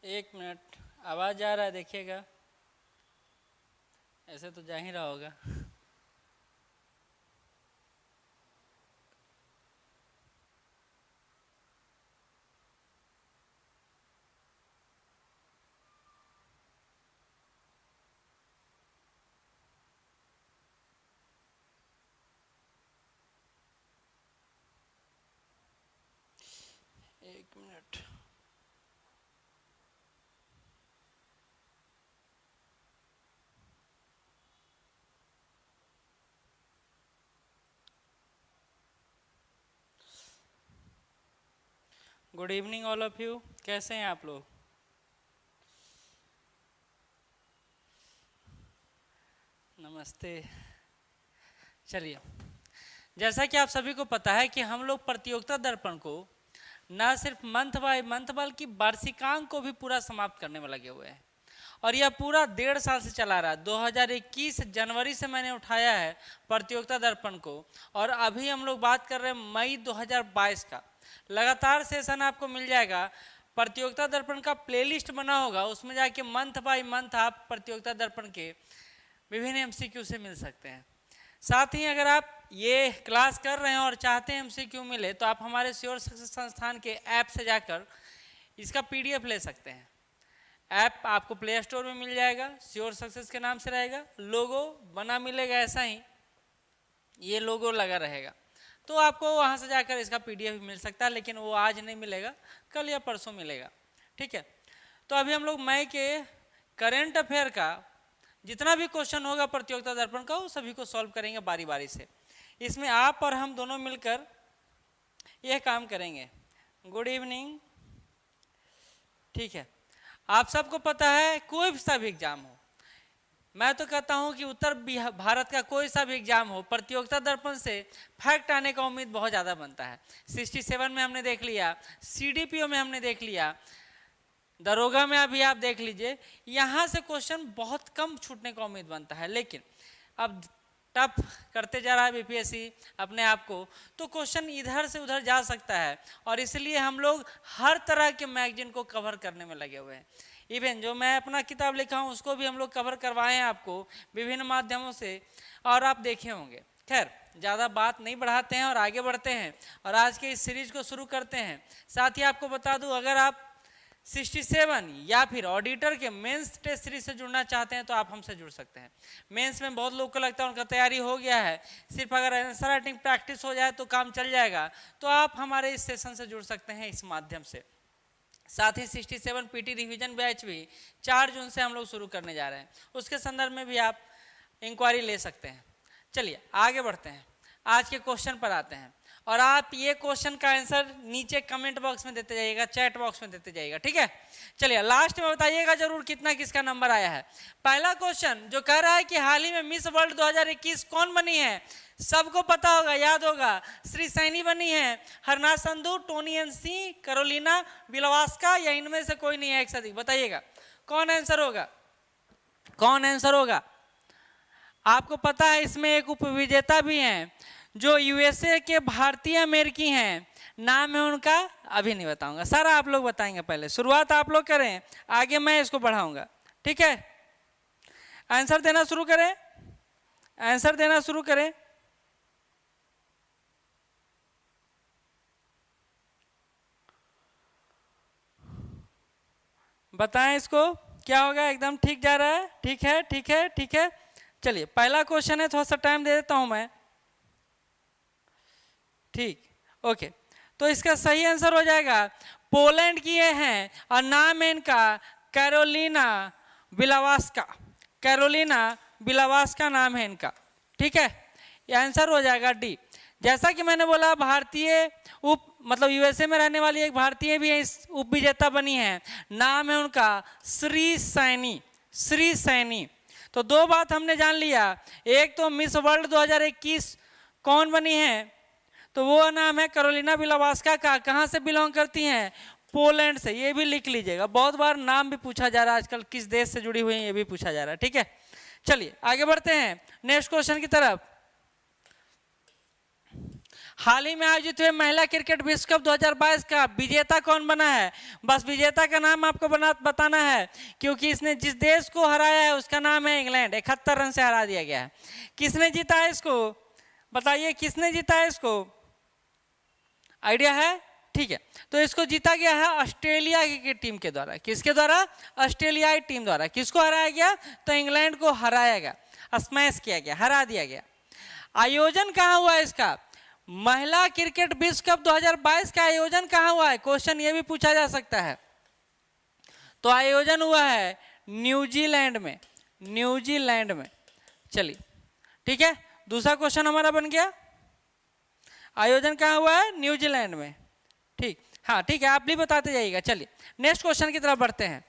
एक मिनट, आवाज आ रहा है देखिएगा। ऐसे तो जा ही रहा होगा। एक minute. Good evening all of you, कैसे हैं आप लोग? नमस्ते। चलिए, जैसा कि आप सभी को पता है कि हम लोग प्रतियोगिता दर्पण को न सिर्फ मंथ बाय मंथ बल्कि वार्षिकांक को भी पूरा समाप्त करने में लगे हुए हैं और यह पूरा 1.5 साल से चला रहा है। 2021 जनवरी से मैंने उठाया है प्रतियोगिता दर्पण को और अभी हम लोग बात कर रहे हैं मई 2022 का। लगातार सेशन आपको मिल जाएगा। प्रतियोगिता दर्पण का प्लेलिस्ट बना होगा, उसमें जाके मंथ बाय मंथ आप प्रतियोगिता दर्पण के विभिन्न एमसीक्यू से मिल सकते हैं। साथ ही अगर आप ये क्लास कर रहे हैं और चाहते हैं एमसीक्यू मिले तो आप हमारे श्योर सक्सेस संस्थान के ऐप से जाकर इसका पीडीएफ ले सकते हैं। ऐप आपको प्ले स्टोर में मिल जाएगा, श्योर सक्सेस के नाम से रहेगा, लोगो बना मिलेगा, ऐसा ही ये लोगो लगा रहेगा। तो आपको वहाँ से जाकर इसका पीडीएफ मिल सकता है, लेकिन वो आज नहीं मिलेगा, कल या परसों मिलेगा। ठीक है, तो अभी हम लोग मई के करेंट अफेयर का जितना भी क्वेश्चन होगा प्रतियोगिता दर्पण का वो सभी को सॉल्व करेंगे बारी बारी से। इसमें आप और हम दोनों मिलकर यह काम करेंगे। Good evening. ठीक है, आप सबको पता है कोई सा भी एग्जाम हो, मैं तो कहता हूं कि उत्तर भारत का कोई सा भी एग्जाम हो, प्रतियोगिता दर्पण से फैक्ट आने का उम्मीद बहुत ज़्यादा बनता है। 67 में हमने देख लिया, सीडीपीओ में हमने देख लिया, दरोगा में अभी आप देख लीजिए, यहाँ से क्वेश्चन बहुत कम छूटने का उम्मीद बनता है। लेकिन अब टफ करते जा रहा है बीपीएससी अपने आप को, तो क्वेश्चन इधर से उधर जा सकता है और इसलिए हम लोग हर तरह के मैगजीन को कवर करने में लगे हुए हैं। इवन जो मैं अपना किताब लिखा हूँ उसको भी हम लोग कवर करवाए हैं आपको विभिन्न माध्यमों से, और आप देखे होंगे। खैर, ज़्यादा बात नहीं बढ़ाते हैं और आगे बढ़ते हैं और आज के इस सीरीज को शुरू करते हैं। साथ ही आपको बता दूं, अगर आप 67 या फिर ऑडिटर के मेंस टेस्ट सीरीज से जुड़ना चाहते हैं तो आप हमसे जुड़ सकते हैं। मेंस में बहुत लोग को लगता है उनका तैयारी हो गया है, सिर्फ अगर आंसर राइटिंग प्रैक्टिस हो जाए तो काम चल जाएगा, तो आप हमारे इस सेशन से जुड़ सकते हैं इस माध्यम से। साथ ही 67 पीटी रिवीजन बैच भी 4 जून से हम लोग शुरू करने जा रहे हैं, उसके संदर्भ में भी आप इंक्वायरी ले सकते हैं। चलिए आगे बढ़ते हैं, आज के क्वेश्चन पर आते हैं और आप ये क्वेश्चन का आंसर नीचे कमेंट बॉक्स में देते जाइएगा, चैट बॉक्स में देते जाइएगा। ठीक है, चलिए लास्ट में बताइएगा जरूर कितना किसका नंबर आया है। पहला क्वेश्चन जो कह रहा है कि हाल ही में मिस वर्ल्ड 2021 कौन बनी है, सबको पता होगा, याद होगा, श्री सैनी बनी है, Harna Sandhu, Toni Ann Singh, Karolina Bielawska, या इनमें से कोई नहीं है एक से। बताइएगा कौन आंसर होगा, कौन आंसर होगा। आपको पता है इसमें एक उपविजेता भी हैं जो यूएसए के भारतीय अमेरिकी हैं, नाम है उनका, अभी नहीं बताऊंगा, सारा आप लोग बताएंगे। पहले शुरुआत आप लोग करें, आगे मैं इसको बढ़ाऊंगा। ठीक है, आंसर देना शुरू करें, आंसर देना शुरू करें। बताएं इसको क्या होगा। एकदम ठीक जा रहा है, ठीक है ठीक है ठीक है। चलिए पहला क्वेश्चन है, थोड़ा सा टाइम दे देता हूं मैं। ठीक, ओके, तो इसका सही आंसर हो जाएगा पोलैंड की ये हैं और नाम है इनका कैरोलिना विलावास्का, कैरोलिना विलावास्का नाम है इनका। ठीक है, ये आंसर हो जाएगा डी। जैसा कि मैंने बोला भारतीय मतलब यूएसए में रहने वाली एक भारतीय भी इस उप विजेता बनी है, नाम है उनका श्री सैनी, श्री सैनी। तो दो बात हमने जान लिया, एक तो मिस वर्ल्ड 2021 कौन बनी है, तो वो नाम है कैरोलिना विलावास्का का, कहाँ से बिलोंग करती हैं, पोलैंड से। ये भी लिख लीजिएगा, बहुत बार नाम भी पूछा जा रहा है आजकल, किस देश से जुड़ी हुई है ये भी पूछा जा रहा है। ठीक है, चलिए आगे बढ़ते हैं नेक्स्ट क्वेश्चन की तरफ। हाल ही में आयोजित हुए महिला क्रिकेट विश्व कप 2022 का विजेता कौन बना है? बस विजेता का नाम आपको बताना है, क्योंकि इसने जिस देश को हराया है उसका नाम है इंग्लैंड। 71 रन से हरा दिया गया है। किसने जीता है इसको? बताइए किसने जीता है इसको? आइडिया है? ठीक है, तो इसको जीता गया है ऑस्ट्रेलिया की टीम के द्वारा। किसके द्वारा? ऑस्ट्रेलियाई टीम द्वारा। किसको हराया गया? तो इंग्लैंड को हराया गया, स्मैश किया गया, हरा दिया गया। आयोजन कहाँ हुआ इसका? महिला क्रिकेट विश्व कप 2022 का आयोजन कहाँ हुआ है? क्वेश्चन ये भी पूछा जा सकता है। तो आयोजन हुआ है न्यूजीलैंड में, न्यूजीलैंड में। चलिए ठीक है, दूसरा क्वेश्चन हमारा बन गया, आयोजन कहाँ हुआ है? न्यूजीलैंड में। ठीक, हाँ ठीक है, आप भी बताते जाइएगा। चलिए नेक्स्ट क्वेश्चन की तरफ बढ़ते हैं।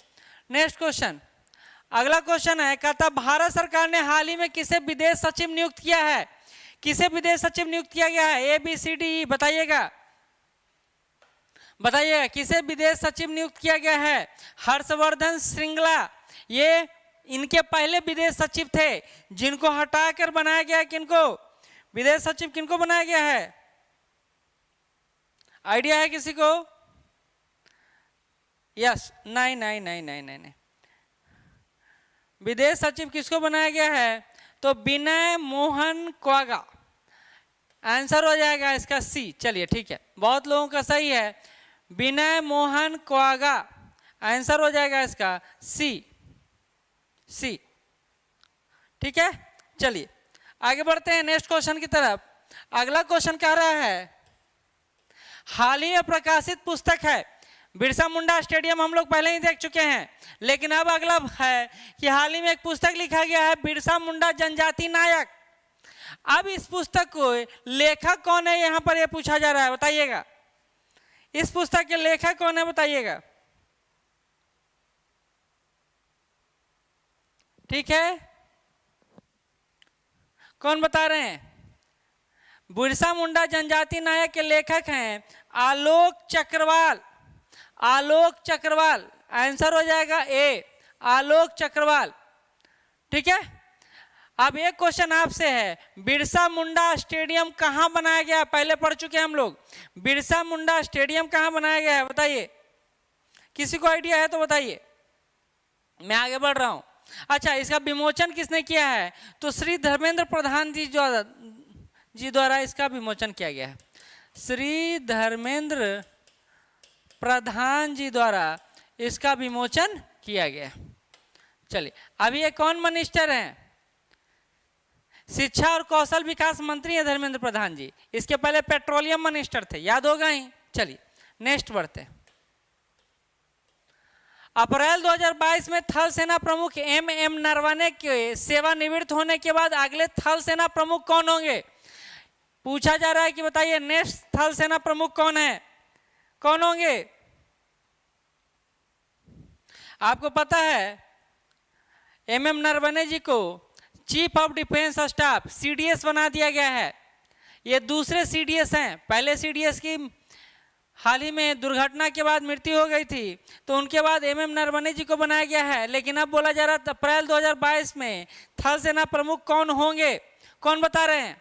नेक्स्ट क्वेश्चन, अगला क्वेश्चन है, कहता भारत सरकार ने हाल ही में किसे विदेश सचिव नियुक्त किया है? किसे विदेश सचिव नियुक्त किया गया है? ABCD बताइएगा, बताइएगा किसे विदेश सचिव नियुक्त किया गया है? हर्षवर्धन श्रृंगला, ये इनके पहले विदेश सचिव थे, जिनको हटाकर बनाया गया। किनको विदेश सचिव किनको बनाया गया है? आइडिया है किसी को? यस, नहीं नहीं नहीं नहीं नहीं नहीं, विदेश सचिव किसको बनाया गया है? तो विनय मोहन क्वागा। आंसर हो जाएगा इसका सी। चलिए ठीक है, बहुत लोगों का सही है, विनय मोहन क्वागा। आंसर हो जाएगा इसका सी, सी। ठीक है, चलिए आगे बढ़ते हैं नेक्स्ट क्वेश्चन की तरफ। अगला क्वेश्चन कह रहा है, हाल ही में प्रकाशित पुस्तक है बिरसा मुंडा स्टेडियम, हम लोग पहले ही देख चुके हैं, लेकिन अब अगला है कि हाल ही में एक पुस्तक लिखा गया है बिरसा मुंडा जनजाति नायक। अब इस पुस्तक को लेखक कौन है, यहां पर यह पूछा जा रहा है, बताइएगा इस पुस्तक के लेखक कौन है, बताइएगा। ठीक है, कौन बता रहे हैं? बिरसा मुंडा जनजाति नायक के लेखक हैं आलोक चक्रवाल, आलोक चक्रवाल। आंसर हो जाएगा ए, आलोक चक्रवाल। ठीक है, अब एक क्वेश्चन आपसे है, बिरसा मुंडा स्टेडियम कहां बनाया गया? पहले पढ़ चुके हैं हम लोग, बिरसा मुंडा स्टेडियम कहां बनाया गया है, बताइए। किसी को आइडिया है तो बताइए, मैं आगे बढ़ रहा हूं। अच्छा, इसका विमोचन किसने किया है? तो श्री धर्मेंद्र प्रधान जी द्वारा इसका विमोचन किया गया है। श्री धर्मेंद्र प्रधान जी द्वारा इसका विमोचन किया गया। चलिए, अभी ये कौन मिनिस्टर हैं? शिक्षा और कौशल विकास मंत्री हैं धर्मेंद्र प्रधान जी। इसके पहले पेट्रोलियम मिनिस्टर थे, याद होगा ही। चलिए नेक्स्ट बढ़ते हैं। अप्रैल 2022 में थल सेना प्रमुख MM नरवणे के सेवानिवृत्त होने के बाद अगले थल सेना प्रमुख कौन होंगे? पूछा जा रहा है कि बताइए नेक्स्ट थल सेना प्रमुख कौन है, कौन होंगे? आपको पता है MM नरवणे जी को chief of defence staff CDS बना दिया गया है। ये दूसरे CDS हैं, पहले CDS की हाल ही में दुर्घटना के बाद मृत्यु हो गई थी, तो उनके बाद MM नरवणे जी को बनाया गया है। लेकिन अब बोला जा रहा है अप्रैल 2022 में थल सेना प्रमुख कौन होंगे, कौन बता रहे हैं?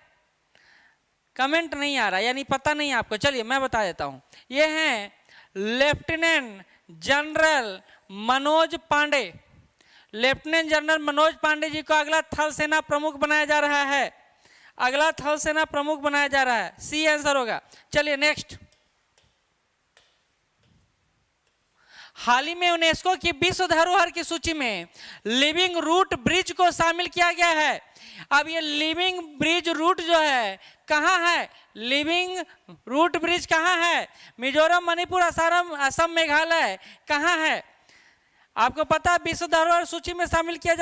कमेंट नहीं आ रहा, यानी पता नहीं आपको। चलिए मैं बता देता हूं, ये हैं lieutenant general Manoj Pande. Lieutenant general Manoj Pande ji को अगला थल सेना प्रमुख बनाया जा रहा है, अगला थल सेना प्रमुख बनाया जा रहा है। सी आंसर होगा। चलिए नेक्स्ट, हाल ही में यूनेस्को की विश्व धरोहर की सूची में लिविंग रूट ब्रिज को शामिल किया गया है। अब ये लिविंग ब्रिज रूट जो है कहाँ है? लिविंग रूट ब्रिज कहाँ है? मिजोरम, मणिपुर, असम, मेघालय, कहाँ है? आपको पता है विश्व धरोहर सूची में शामिल किया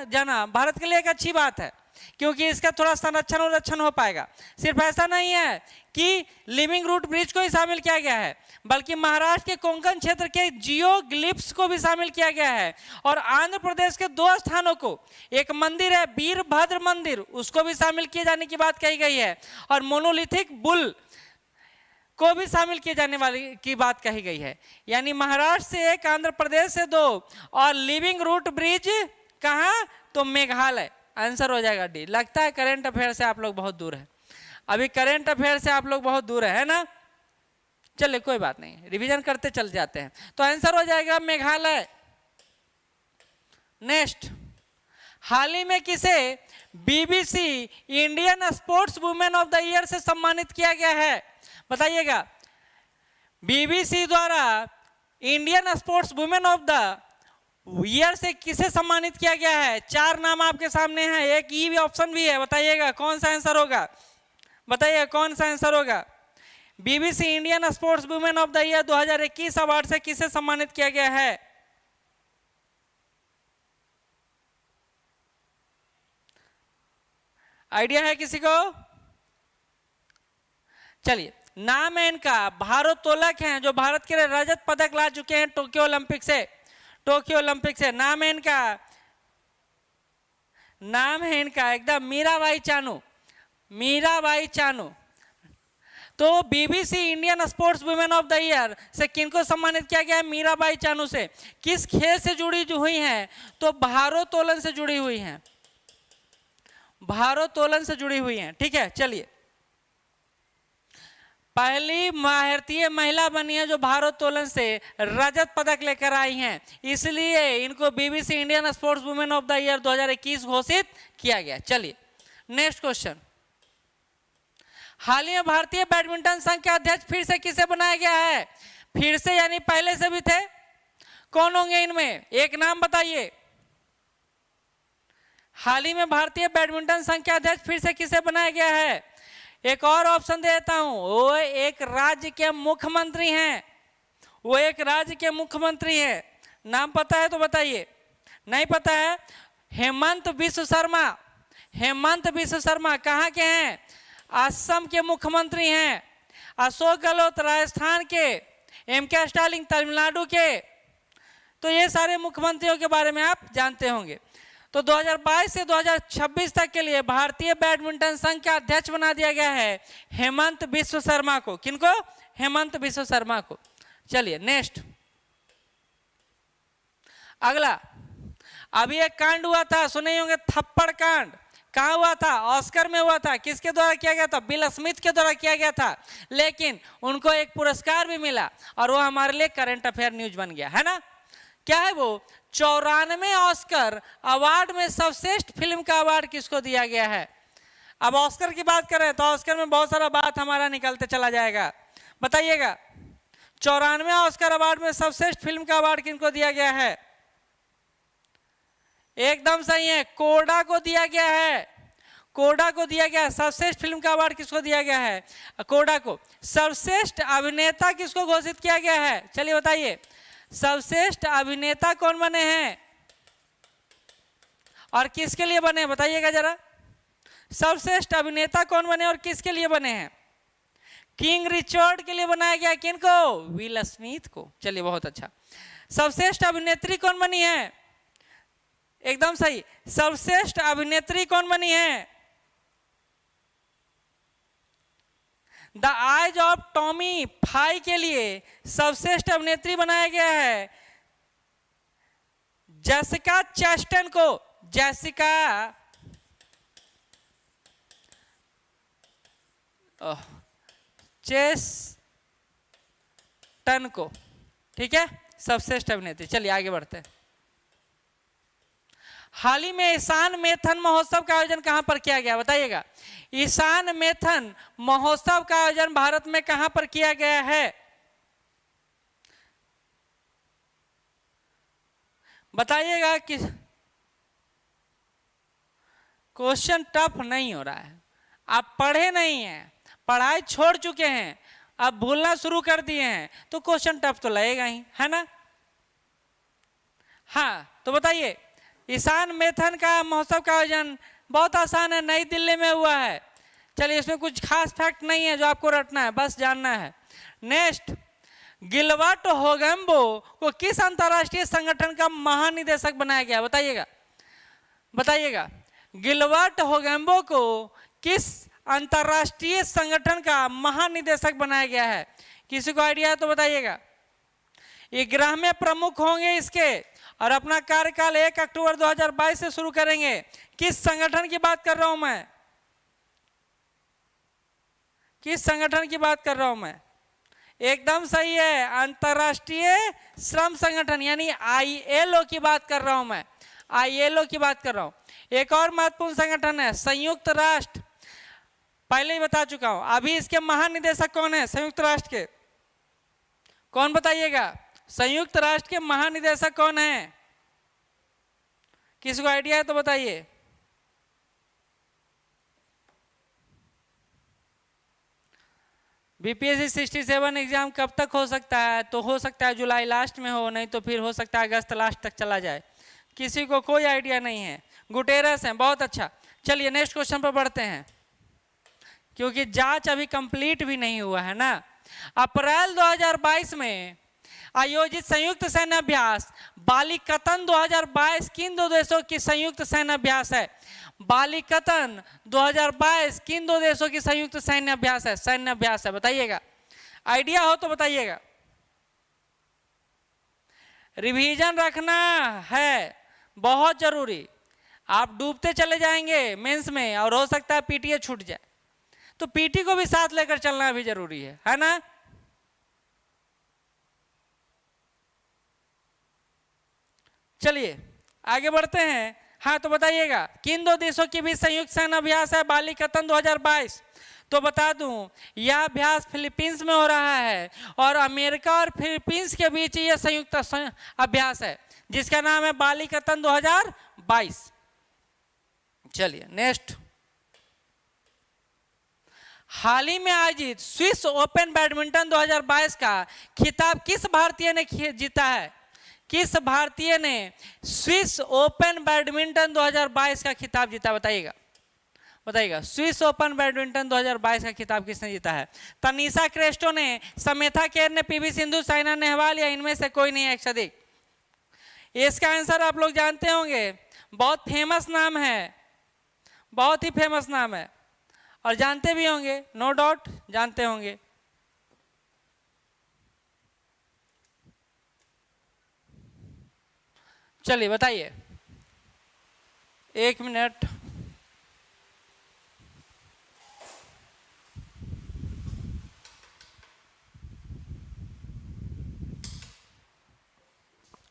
जाना भारत के लिए एक अच्छी बात है, क्योंकि इसका थोड़ा संरक्षण और रक्षण हो पाएगा। सिर्फ ऐसा नहीं है कि लिविंग रूट ब्रिज को ही शामिल किया गया है, बल्कि महाराष्ट्र के कोंकण क्षेत्र के जियोग्लिफ्स को भी शामिल किया गया है। और आंध्र प्रदेश के 2 स्थानों को, एक मंदिर है वीरभद्र मंदिर, उसको भी शामिल किए जाने की बात कही गई है। और मोनोलिथिक बुल को भी शामिल किए जाने वाली की बात कही गई है। यानी महाराष्ट्र से 1, आंध्र प्रदेश से 2, और लिविंग रूट ब्रिज कहाँ? तो मेघालय। आंसर हो जाएगा डी। लगता है करंट अफेयर से आप लोग बहुत दूर है। अभी करेंट अफेयर से आप लोग बहुत दूर है ना। चलिए कोई बात नहीं, रिवीजन करते चल जाते हैं। तो आंसर हो जाएगा मेघालय। नेक्स्ट, हाल ही में किसे BBC Indian sports women of the year से सम्मानित किया गया है? बताइएगा, बीबीसी द्वारा Indian sports women of the year से किसे सम्मानित किया गया है? 4 नाम आपके सामने हैं, एक ई ऑप्शन भी है। बताइएगा कौन सा आंसर होगा, बताइए कौन सा आंसर होगा? BBC Indian sports women of the year 2021 award से किसे सम्मानित किया गया है? आइडिया है किसी को? चलिए, नाम है इनका, भारोत्तोलक हैं जो भारत के लिए रजत पदक ला चुके हैं टोक्यो ओलंपिक से। टोक्यो ओलंपिक से नाम है इनका, नाम है इनका एकदम मीराबाई चानू। मीराबाई चानू। तो BBC Indian sports women of the year से किनको सम्मानित किया गया है? मीराबाई चानू से। किस खेल से जुड़ी हुई हैं? तो भारोत्तोलन से जुड़ी हुई हैं, भारोत्तोलन से जुड़ी हुई हैं। ठीक है, चलिए, पहली भारतीय महिला बनी है जो भारोत्तोलन से रजत पदक लेकर आई हैं, इसलिए इनको BBC Indian sports women of the year 2021 घोषित किया गया। चलिए नेक्स्ट क्वेश्चन, हाल ही में भारतीय बैडमिंटन संघ के अध्यक्ष फिर से किसे बनाया गया है? फिर से यानी पहले से भी थे, कौन होंगे इनमें? एक नाम बताइए। हाल ही में भारतीय बैडमिंटन संघ के अध्यक्ष फिर से किसे बनाया गया है? एक और ऑप्शन देता हूं, वो एक राज्य के मुख्यमंत्री हैं, वो एक राज्य के मुख्यमंत्री हैं। नाम पता है तो बताइए, नहीं पता है? हेमंत बिश्व शर्मा। हेमंत बिश्व शर्मा कहाँ के हैं? असम के मुख्यमंत्री हैं। अशोक गहलोत राजस्थान के, एम.के. स्टालिन तमिलनाडु के। तो ये सारे मुख्यमंत्रियों के बारे में आप जानते होंगे। तो 2022 से 2026 तक के लिए भारतीय बैडमिंटन संघ का अध्यक्ष बना दिया गया है हेमंत बिश्व शर्मा को। किनको? हेमंत बिश्व शर्मा को। चलिए नेक्स्ट, अगला, अभी एक कांड हुआ था, सुने होंगे, थप्पड़ कांड। कहाँ हुआ था? ऑस्कर में हुआ था। किसके द्वारा किया गया था? बिल स्मिथ के द्वारा किया गया था, लेकिन उनको एक पुरस्कार भी मिला और वो हमारे लिए करंट अफेयर न्यूज बन गया है ना। क्या है वो? 94 ऑस्कर अवार्ड में सर्वश्रेष्ठ फिल्म का अवार्ड किसको दिया गया है? अब ऑस्कर की बात करें तो ऑस्कर में बहुत सारा बात हमारा निकलते चला जाएगा। बताइएगा, 94 ऑस्कर अवार्ड में सर्वश्रेष्ठ फिल्म का अवार्ड किनको दिया गया है? एकदम सही है, कोडा को दिया गया है। कोडा को दिया गया। सर्वश्रेष्ठ फिल्म का अवार्ड किसको दिया गया है? कोडा को। सर्वश्रेष्ठ अभिनेता किसको घोषित किया गया है? चलिए बताइए, सर्वश्रेष्ठ अभिनेता कौन बने हैं और किसके लिए बने? बताइएगा जरा, सर्वश्रेष्ठ अभिनेता कौन बने और किसके लिए बने हैं? किंग रिचर्ड के लिए बनाया गया। किनको? विल स्मिथ को। चलिए बहुत अच्छा। सर्वश्रेष्ठ अभिनेत्री कौन बनी है? एकदम सही, सर्वश्रेष्ठ अभिनेत्री कौन बनी है? The eyes of Tammy Faye के लिए सर्वश्रेष्ठ अभिनेत्री बनाया गया है जेसिका चेस्टन को। जेसिका चेस्टन को। ठीक है, सर्वश्रेष्ठ अभिनेत्री। चलिए आगे बढ़ते हैं। हाल ही में ईशान मैथन महोत्सव का आयोजन कहां पर किया गया? बताइएगा, ईशान मैथन महोत्सव का आयोजन भारत में कहां पर किया गया है? बताइएगा। कि क्वेश्चन टफ नहीं हो रहा है, आप पढ़े नहीं हैं, पढ़ाई छोड़ चुके हैं, आप भूलना शुरू कर दिए हैं, तो क्वेश्चन टफ तो लगेगा ही, है ना। हाँ तो बताइए, ईशान मैथन का महोत्सव का आयोजन बहुत आसान है, नई दिल्ली में हुआ है। चलिए, इसमें कुछ खास फैक्ट नहीं है जो आपको रटना है, बस जानना है। नेक्स्ट, गिलबर्ट होगेम्बो को किस अंतरराष्ट्रीय संगठन का महानिदेशक बनाया गया? बताइएगा, बताइएगा, गिलबर्ट होगेम्बो को किस अंतरराष्ट्रीय संगठन का महानिदेशक बनाया गया है? किसी को आइडिया है तो बताइएगा। ये 11वें प्रमुख होंगे इसके, और अपना कार्यकाल 1 अक्टूबर 2022 से शुरू करेंगे। किस संगठन की बात कर रहा हूं मैं? किस संगठन की बात कर रहा हूं मैं? एकदम सही है, अंतरराष्ट्रीय श्रम संगठन यानी ILO की बात कर रहा हूं मैं, ILO की बात कर रहा हूं। एक और महत्वपूर्ण संगठन है संयुक्त राष्ट्र, पहले ही बता चुका हूं। अभी इसके महानिदेशक कौन है संयुक्त राष्ट्र के? कौन बताइएगा? संयुक्त राष्ट्र के महानिदेशक कौन है? किसी को आइडिया है तो बताइए। BPSC 67 एग्जाम कब तक हो सकता है? तो हो सकता है जुलाई लास्ट में हो, नहीं तो फिर हो सकता है अगस्त लास्ट तक चला जाए। किसी को कोई आइडिया नहीं है। गुटेरस है, बहुत अच्छा। चलिए नेक्स्ट क्वेश्चन पर बढ़ते हैं, क्योंकि जांच अभी कंप्लीट भी नहीं हुआ है ना। अप्रैल 2022 में आयोजित संयुक्त सैन्य अभ्यास बालिकतन 2022 किन दो देशों की संयुक्त सैन्य अभ्यास है? बालिकतन 2022 किन दो देशों की संयुक्त सैन्य अभ्यास है? सैन्य अभ्यास है, बताइएगा। आइडिया हो तो बताइएगा। रिवीजन रखना है बहुत जरूरी, आप डूबते चले जाएंगे मेंस में और हो सकता है पीटीए छूट जाए, तो पीटी को भी साथ लेकर चलना भी जरूरी है ना। चलिए आगे बढ़ते हैं। हाँ तो बताइएगा किन दो देशों के बीच संयुक्त सैन्य अभ्यास है बालिकतन 2022? तो बता दूं यह अभ्यास फिलीपींस में हो रहा है और अमेरिका और फिलीपींस के बीच यह संयुक्त अभ्यास है जिसका नाम है बालिकतन 2022। चलिए नेक्स्ट। हाल ही में आयोजित स्विस ओपन बैडमिंटन 2022 का खिताब किस भारतीय ने जीता है? किस भारतीय ने स्विस ओपन बैडमिंटन 2022 का खिताब जीता? बताइएगा, बताइएगा। स्विस ओपन बैडमिंटन 2022 का खिताब किसने जीता है? तनीषा क्रेस्टो ने, समेथा केर ने, पीवी सिंधु, साइना नेहवाल या इनमें से कोई नहीं है एक से अधिक? इसका आंसर आप लोग जानते होंगे, बहुत फेमस नाम है, बहुत ही फेमस नाम है और जानते भी होंगे, नो डाउट जानते होंगे। चलिए बताइए, एक मिनट।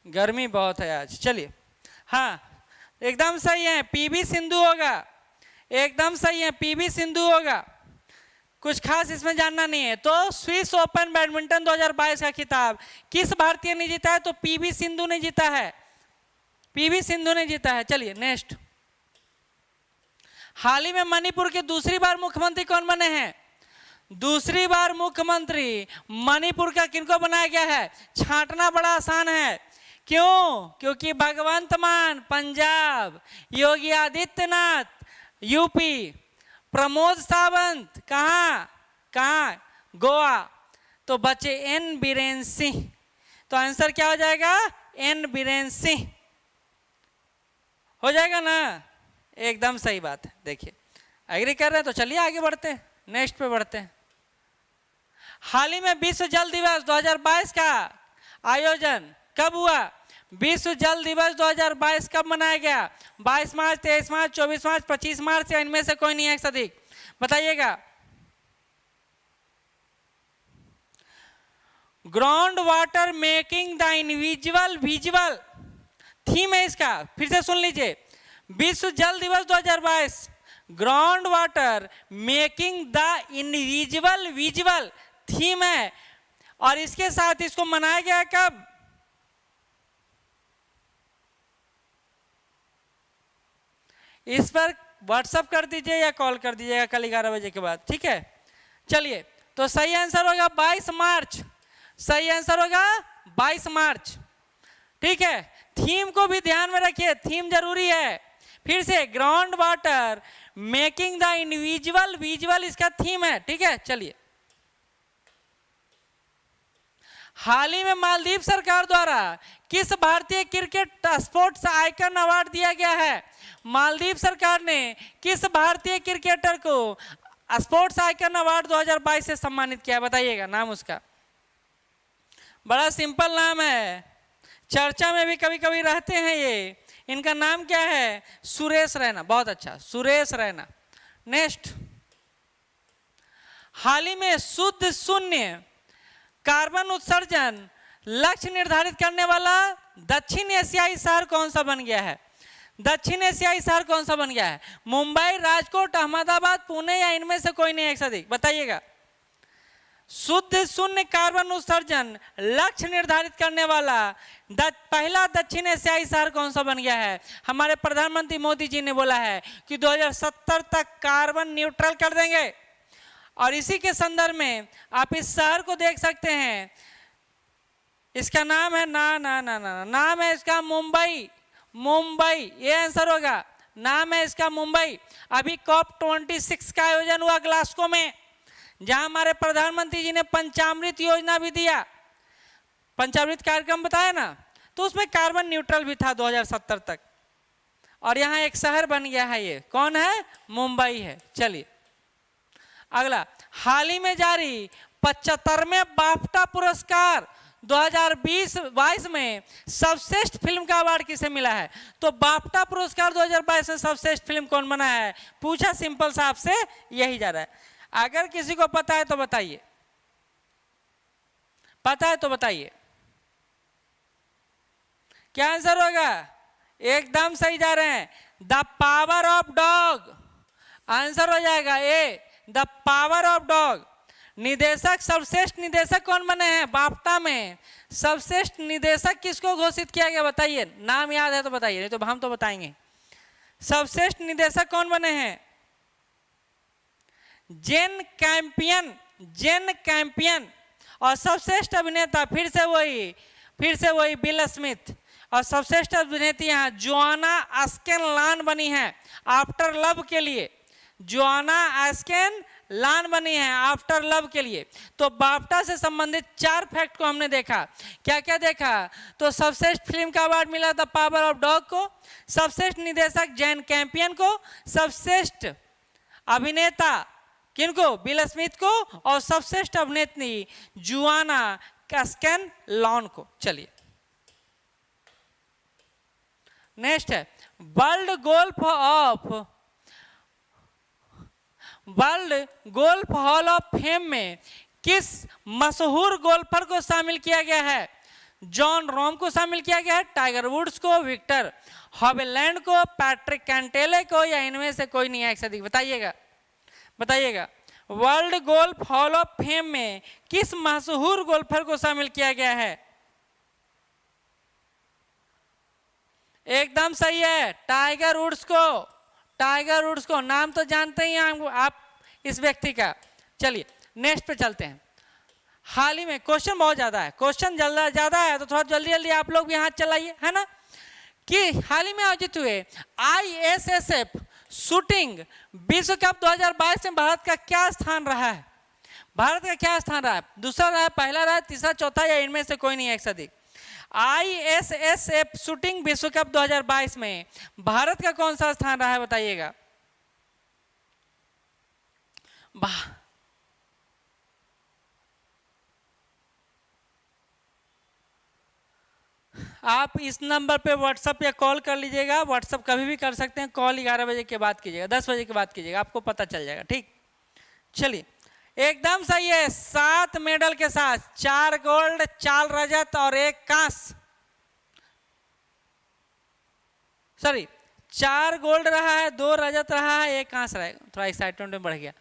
गर्मी बहुत है आज। चलिए, हाँ एकदम सही है, पीवी सिंधु होगा, एकदम सही है, पीवी सिंधु होगा। कुछ खास इसमें जानना नहीं है। तो स्विस ओपन बैडमिंटन 2022 का खिताब किस भारतीय ने जीता है? तो पीवी सिंधु ने जीता है, पीवी सिंधु ने जीता है। चलिए नेक्स्ट। हाल ही में मणिपुर के दूसरी बार मुख्यमंत्री कौन बने हैं? दूसरी बार मुख्यमंत्री मणिपुर का किनको बनाया गया है? छांटना बड़ा आसान है। क्यों? क्योंकि भगवंत मान पंजाब, योगी आदित्यनाथ यूपी, प्रमोद सावंत कहाँ गोवा, तो बचे एन बीरेन सिंह। तो आंसर क्या हो जाएगा? एन बीरेन सिंह हो जाएगा ना। एकदम सही बात है। देखिए एग्री कर रहे हैं तो चलिए आगे बढ़ते हैं, नेक्स्ट पे बढ़ते हैं। हाल ही में विश्व जल दिवस 2022 का आयोजन कब हुआ? विश्व जल दिवस 2022 कब मनाया गया? 22 मार्च, 23 मार्च, 24 मार्च, 25 मार्च या इनमें से कोई नहीं है एक से अधिक? बताइएगा। Ground water making the invisible visible theme है इसका, फिर से सुन लीजिए। विश्व जल दिवस 2022 ground water making the invisible visible theme है और इसके साथ इसको मनाया गया कब? इस पर व्हाट्सएप कर दीजिए या कॉल कर दीजिएगा कल 11 बजे के बाद, ठीक है। चलिए तो सही आंसर होगा 22 मार्च, सही आंसर होगा 22 मार्च, ठीक है। थीम को भी ध्यान में रखिए, थीम जरूरी है। फिर से ground water making the invisible visible इसका थीम है, ठीक है। चलिए, हाल ही में मालदीव सरकार द्वारा किस भारतीय क्रिकेट स्पोर्ट्स आइकन अवार्ड दिया गया है? मालदीव सरकार ने किस भारतीय क्रिकेटर को स्पोर्ट्स आइकन अवार्ड 2022 से सम्मानित किया? बताइएगा नाम उसका। बड़ा सिंपल नाम है, चर्चा में भी कभी कभी रहते हैं ये। इनका नाम क्या है? सुरेश रैना। बहुत अच्छा, सुरेश रैना। नेक्स्ट। हाल ही में शुद्ध शून्य कार्बन उत्सर्जन लक्ष्य निर्धारित करने वाला दक्षिण एशियाई शहर कौन सा बन गया है? दक्षिण एशियाई शहर कौन सा बन गया है? मुंबई, राजकोट, अहमदाबाद, पुणे या इनमें से कोई नहीं एक से अधिक? बताइएगा। शुद्ध शून्य कार्बन उत्सर्जन लक्ष्य निर्धारित करने वाला पहला दक्षिण एशियाई शहर कौन सा बन गया है? हमारे प्रधानमंत्री मोदी जी ने बोला है कि 2070 तक कार्बन न्यूट्रल कर देंगे। और इसी के संदर्भ में आप इस शहर को देख सकते हैं, इसका नाम है नाम है इसका मुंबई। मुंबई ये आंसर होगा, नाम है इसका मुंबई। अभी COP26 का आयोजन हुआ ग्लासगो में, जहां हमारे प्रधानमंत्री जी ने पंचामृत योजना भी दिया, पंचामृत कार्यक्रम बताया ना, तो उसमें कार्बन न्यूट्रल भी था 2070 तक। और यहाँ एक शहर बन गया है, ये कौन है? मुंबई है। चलिए अगला, हाल ही में जारी 75वें बाफ्टा पुरस्कार 2020-22 में सर्वश्रेष्ठ फिल्म का अवार्ड किसे मिला है? तो बाफ्टा पुरस्कार 2022 में सर्वश्रेष्ठ फिल्म कौन बना है? पूछा सिंपल सा आपसे, यही जा रहा है। अगर किसी को पता है तो बताइए, पता है तो बताइए क्या आंसर होगा? एकदम सही जा रहे हैं, the power of dog answer हो जाएगा ए, द पावर ऑफ डॉग। निदेशक, सर्वश्रेष्ठ निदेशक कौन बने हैं? बाफ्टा में सर्वश्रेष्ठ निदेशक किसको घोषित किया गया? बताइए, नाम याद है तो बताइए, नहीं तो हम तो बताएंगे। सर्वश्रेष्ठ निदेशक कौन बने हैं? जेन कैंपियन। और सर्वश्रेष्ठ अभिनेता फिर से वही बिल स्मिथ। और सर्वश्रेष्ठ अभिनेत्री यहाँ जोआना अस्केनलान बनी है आफ्टर लव के लिए। जोआना अस्केनलान बनी है आफ्टर लव के लिए। तो बाफ्टा से संबंधित 4 फैक्ट को हमने देखा। क्या क्या देखा? तो सर्वश्रेष्ठ फिल्म का अवार्ड मिला था पावर ऑफ डॉग को, सर्वश्रेष्ठ निदेशक जैन कैंपियन को, सर्वश्रेष्ठ अभिनेता किनको? बिल स्मिथ को, और सर्वश्रेष्ठ अभिनेत्री जोआना अस्केनलान को। चलिए नेक्स्ट है, world golf hall of fame में किस मशहूर गोल्फर को शामिल किया गया है? जॉन रॉम को शामिल किया गया है, टाइगर वुड्स को, विक्टर हॉबलैंड को, पैट्रिक कैंटेले को, या इनमें से कोई नहीं है एक से अधिक? बताइएगा। World golf hall of fame में किस मशहूर गोल्फर को शामिल किया गया है? एकदम सही है, टाइगर वुड्स को। नाम तो जानते ही हैं आप इस व्यक्ति का। चलिए नेक्स्ट पे चलते हैं। हाल ही में क्वेश्चन बहुत ज्यादा है, क्वेश्चन ज्यादा है तो थोड़ा जल्दी आप लोग भी हाथ चलाइए, है ना। कि हाल ही में आयोजित हुए ISSF शूटिंग विश्व कप 2022 में भारत का क्या स्थान रहा है? दूसरा रहा है, पहला रहा है, तीसरा, चौथा, या इनमें से कोई नहीं है एक से अधिक? ISSF शूटिंग विश्व कप 2022 में भारत का कौन सा स्थान रहा है? बताइएगा। आप इस नंबर पे व्हाट्सएप या कॉल कर लीजिएगा। व्हाट्सएप कभी भी कर सकते हैं, कॉल 11 बजे के बाद कीजिएगा, 10 बजे के बाद कीजिएगा, आपको पता चल जाएगा। ठीक, चलिए एकदम सही है। 7 मेडल के साथ 4 गोल्ड, 4 रजत और 1 कांस्य। 4 गोल्ड रहा है, 2 रजत रहा है, 1 कांस्य रहा है। थोड़ा एक्साइटमेंट में बढ़ गया।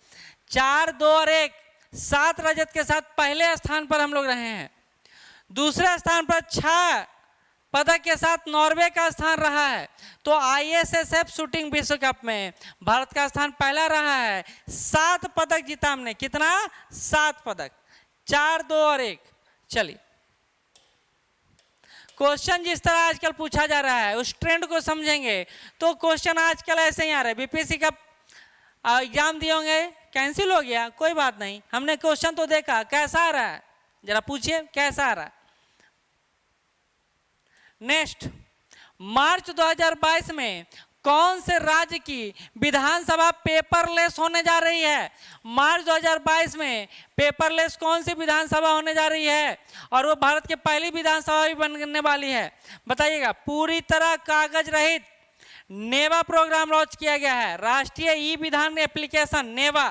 4, 2 और 1, 7 रजत के साथ पहले स्थान पर हम लोग रहे हैं। दूसरे स्थान पर 6 पदक के साथ नॉर्वे का स्थान रहा है। तो ISSF शूटिंग विश्व कप में भारत का स्थान पहला रहा है। 7 पदक जीता हमने। कितना? 7 पदक, 4, 2 और 1। चलिए क्वेश्चन जिस तरह आजकल पूछा जा रहा है उस ट्रेंड को समझेंगे तो क्वेश्चन आजकल ऐसे ही आ रहे हैं। बीपीएससी का एग्जाम दिए होंगे, कैंसिल हो गया, कोई बात नहीं, हमने क्वेश्चन तो देखा, कैसा आ रहा है जरा पूछिए, कैसा आ रहा है। नेक्स्ट, मार्च 2022 में कौन से राज्य की विधानसभा पेपरलेस होने जा रही है? मार्च 2022 में पेपरलेस कौन सी विधानसभा होने जा रही है? और वो भारत की पहली विधानसभा भी बनने वाली है। बताइएगा। पूरी तरह कागज रहित नेवा प्रोग्राम लॉन्च किया गया है, राष्ट्रीय ई विधान एप्लीकेशन नेवा।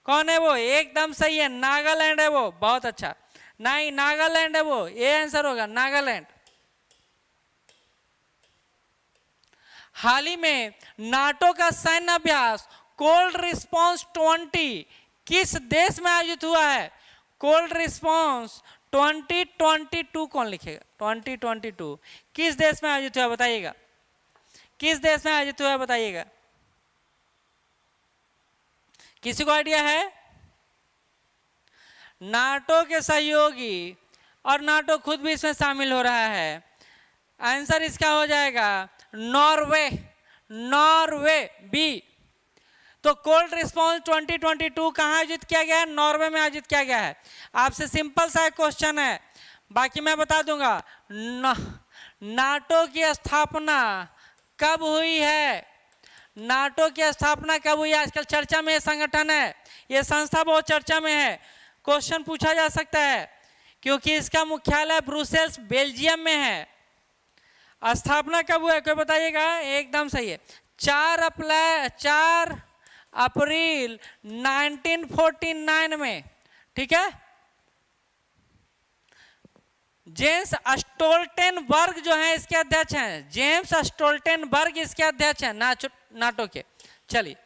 कौन है वो? एकदम सही है, नागालैंड है वो। बहुत अच्छा, नहीं नागालैंड है वो, ये आंसर होगा नागालैंड। हाल ही में नाटो का सैन्य अभ्यास कोल्ड रिस्पॉन्स 20 किस देश में आयोजित हुआ है? कोल्ड रिस्पॉन्स 2022 कौन लिखेगा? 2022 किस देश में आयोजित हुआ बताइएगा? किस देश में आयोजित हुआ बताइएगा? किसी को आइडिया है? नाटो के सहयोगी, और नाटो खुद भी इसमें शामिल हो रहा है। आंसर इसका हो जाएगा नॉर्वे, नॉर्वे बी। तो कोल्ड रिस्पॉन्स 2022 कहाँ आयोजित किया गया है? नॉर्वे में आयोजित किया गया है। आपसे सिंपल सा क्वेश्चन है, बाकी मैं बता दूंगा। नाटो की स्थापना कब हुई है? नाटो की स्थापना कब हुई? आजकल चर्चा में संगठन है, यह संस्था बहुत चर्चा में है। क्वेश्चन पूछा जा सकता है क्योंकि इसका मुख्यालय ब्रुसेल्स बेल्जियम में है। स्थापना कब हुआ है कोई बताइएगा? एकदम सही है, 4 अप्रैल 1949 में। ठीक है, जेम्स स्टोल्टेनबर्ग जो है इसके अध्यक्ष हैं। जेम्स स्टोल्टेनबर्ग इसके अध्यक्ष हैं नाटो के। चलिए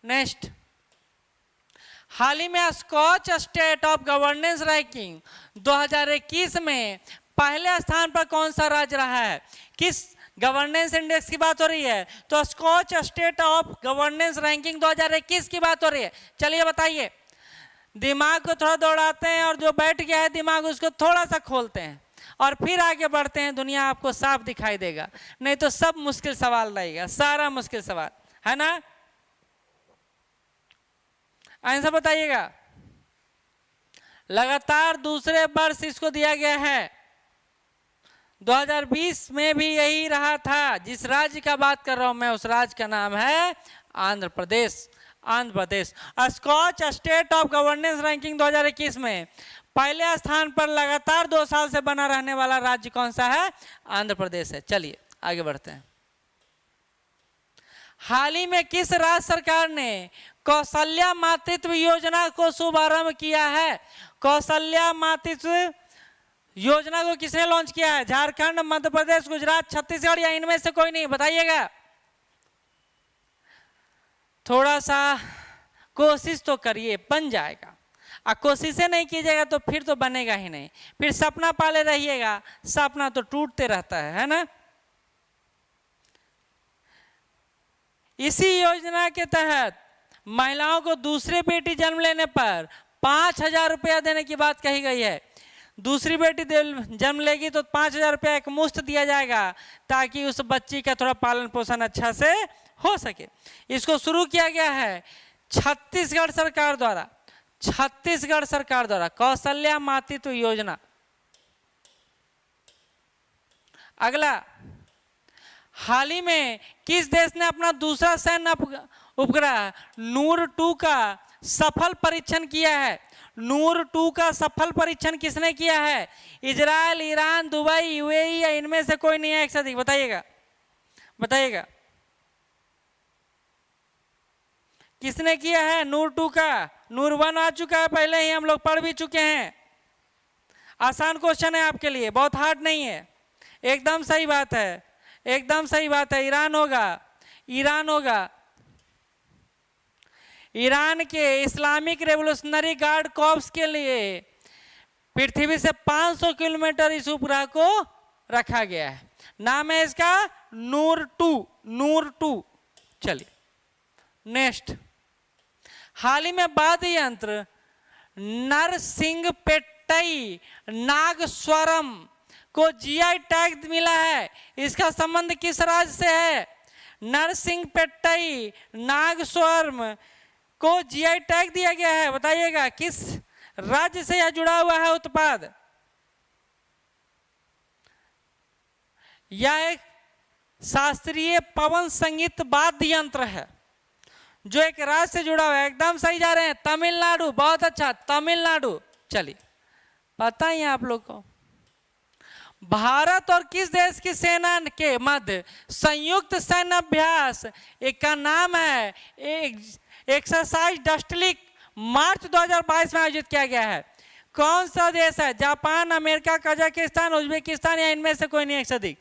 नेक्स्ट। हाल ही में Skoch state of governance ranking 2021 में पहले स्थान पर कौन सा राज्य रहा है? किस गवर्नेंस इंडेक्स की बात हो रही है? तो Skoch state of governance ranking 2021 की बात हो रही है। चलिए बताइए, दिमाग को थोड़ा दौड़ाते हैं और जो बैठ गया है दिमाग उसको थोड़ा सा खोलते हैं और फिर आगे बढ़ते हैं। दुनिया आपको साफ दिखाई देगा, नहीं तो सब मुश्किल सवाल रहेगा, सारा मुश्किल सवाल है ना। आंसर बताइएगा। लगातार दूसरे वर्ष इसको दिया गया है। 2020 में भी यही रहा था। जिस राज्य का बात कर रहा हूं मैं उस राज्य का नाम है Andhra Pradesh. Andhra Pradesh Skoch state of governance ranking 2021 में पहले स्थान पर लगातार 2 साल से बना रहने वाला राज्य कौन सा है? आंध्र प्रदेश है। चलिए आगे बढ़ते हैं। हाल ही में किस राज्य सरकार ने कौशल्या मातृत्व योजना को शुभारंभ किया है? कौशल्या मातृत्व योजना को किसने लॉन्च किया है? झारखंड, मध्य प्रदेश, गुजरात, छत्तीसगढ़ या इनमें से कोई नहीं? बताइएगा। थोड़ा सा कोशिश तो करिए, बन जाएगा। कोशिशें नहीं कीजिएगा तो फिर तो बनेगा ही नहीं। फिर सपना पाले रहिएगा, सपना तो टूटते रहता है ना। इसी योजना के तहत महिलाओं को दूसरी बेटी जन्म लेने पर 5,000 रुपया देने की बात कही गई है। दूसरी बेटी जन्म लेगी तो 5,000 रुपया एक मुश्त दिया जाएगा ताकि उस बच्ची का थोड़ा पालन पोषण अच्छा से हो सके। इसको शुरू किया गया है छत्तीसगढ़ सरकार द्वारा। छत्तीसगढ़ सरकार द्वारा कौशल्या मातृत्व योजना। अगला, हाल ही में किस देश ने अपना दूसरा सैन्य उपग्रह नूर 2 का सफल परीक्षण किया है? नूर 2 का सफल परीक्षण किसने किया है? इजराइल, ईरान, दुबई, यूएई या इनमें से कोई नहीं है? एक से अधिक बताइएगा, बताइएगा किसने किया है नूर 2 का? नूर 1 आ चुका है, पहले ही हम लोग पढ़ भी चुके हैं। आसान क्वेश्चन है आपके लिए, बहुत हार्ड नहीं है। एकदम सही बात है, एकदम सही बात है। ईरान होगा, ईरान होगा। ईरान के इस्लामिक रेवोल्यूशनरी गार्ड कॉर्प्स के लिए पृथ्वी से 500 किलोमीटर इस उपग्रह को रखा गया है। नाम है इसका नूर 2, नूर 2। चलिए नेक्स्ट। हाल ही में वाद्य यंत्र नरसिंहपेट्टई नागस्वरम को जीआई टैग मिला है। इसका संबंध किस राज्य से है? नरसिंहपेट्टई नागस्वरम को जीआई टैग दिया गया है। बताइएगा किस राज्य से यह जुड़ा हुआ है उत्पाद? यह एक शास्त्रीय पवन संगीत वाद्य यंत्र है जो एक राज्य से जुड़ा हुआ है। एकदम सही जा रहे हैं, तमिलनाडु। बहुत अच्छा, तमिलनाडु। चलिए, पता ही है आप लोग को। भारत और किस देश की सेना के मध्य संयुक्त सैन्य अभ्यास एक का नाम है एक्सरसाइज डस्टलिक मार्च 2022 में आयोजित किया गया है। कौन सा देश है? जापान, अमेरिका, कजाकिस्तान, उज्बेकिस्तान या इनमें से कोई नहीं एक से अधिक?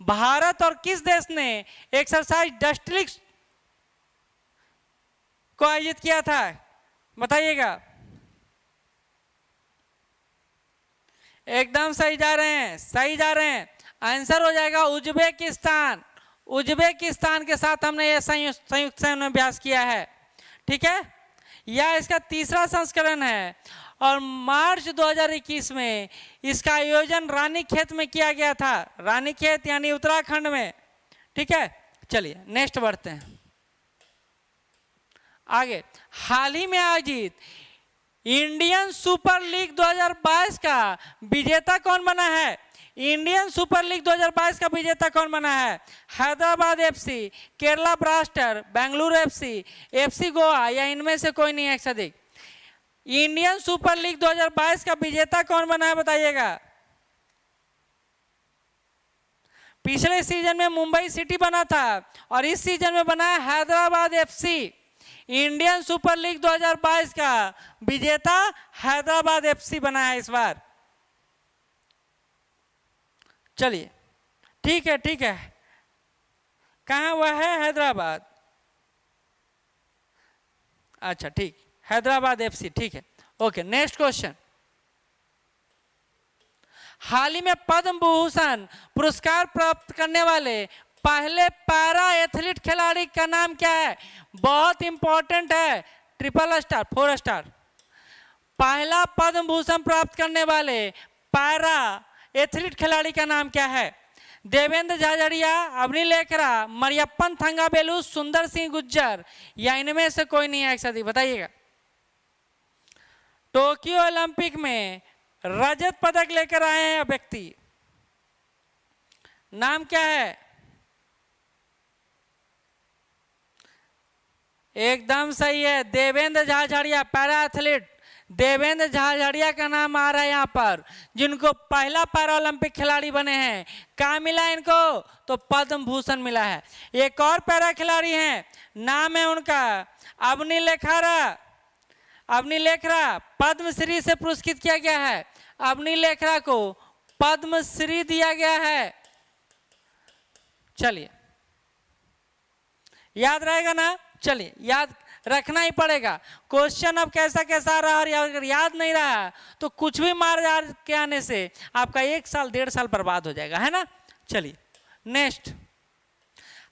भारत और किस देश ने एक्सरसाइज डिस्ट्रिक्ट को आयोजित किया था? बताइएगा। एकदम सही जा रहे हैं, सही जा रहे हैं। आंसर हो जाएगा उज्बेकिस्तान। उज्बेकिस्तान के साथ हमने यह संयुक्त सैन्य अभ्यास किया है। ठीक है, यह इसका तीसरा संस्करण है और मार्च 2021 में इसका आयोजन रानीखेत में किया गया था। रानीखेत यानी उत्तराखंड में। ठीक है, चलिए नेक्स्ट बढ़ते हैं आगे। हाल ही में आयोजित इंडियन सुपर लीग 2022 का विजेता कौन बना है? इंडियन सुपर लीग 2022 का विजेता कौन बना है? Hyderabad FC, Kerala blaster, Bengaluru FC, FC Goa या इनमें से कोई नहीं एक से अधिक? इंडियन सुपर लीग 2022 का विजेता कौन बना है बताइएगा। पिछले सीजन में मुंबई सिटी बना था और इस सीजन में बना है Hyderabad FC. Indian super league 2022 का विजेता हैदराबाद एफसी बना है इस बार। चलिए ठीक है, ठीक है। कहाँ हुआ है? हैदराबाद। अच्छा ठीक, हैदराबाद एफसी। ठीक है, ओके। Next question. हाल ही में पद्म भूषण पुरस्कार प्राप्त करने वाले पहले पैरा एथलीट खिलाड़ी का नाम क्या है? बहुत इंपॉर्टेंट है, ट्रिपल स्टार, 4 स्टार। पहला पद्म भूषण प्राप्त करने वाले पैरा एथलीट खिलाड़ी का नाम क्या है? देवेंद्र झाझड़िया, अवनी लेखरा, मरियप्पन थंगावेलु, सुंदर सिंह गुज्जर या इनमें से कोई नहीं है एक साथी? बताइएगा। टोक्यो ओलंपिक में रजत पदक लेकर आए हैं व्यक्ति, नाम क्या है? एकदम सही है, देवेंद्र झाझड़िया, पैरा एथलीट देवेंद्र झाझड़िया का नाम आ रहा है यहाँ पर, जिनको पहला पैरा ओलंपिक खिलाड़ी बने हैं। कहाँ मिला इनको? तो पद्म भूषण मिला है। एक और पैरा खिलाड़ी हैं, नाम है उनका अवनी लेखरा। अवनी लेखरा पद्मश्री से पुरस्कृत किया गया है। अवनी लेखरा को पद्मश्री दिया गया है। चलिए, याद रहेगा ना? चलिए, याद रखना ही पड़ेगा। क्वेश्चन अब कैसा कैसा रहा और अगर याद नहीं रहा तो कुछ भी मार के आने से आपका 1 साल 1.5 साल बर्बाद हो जाएगा, है ना? चलिए नेक्स्ट।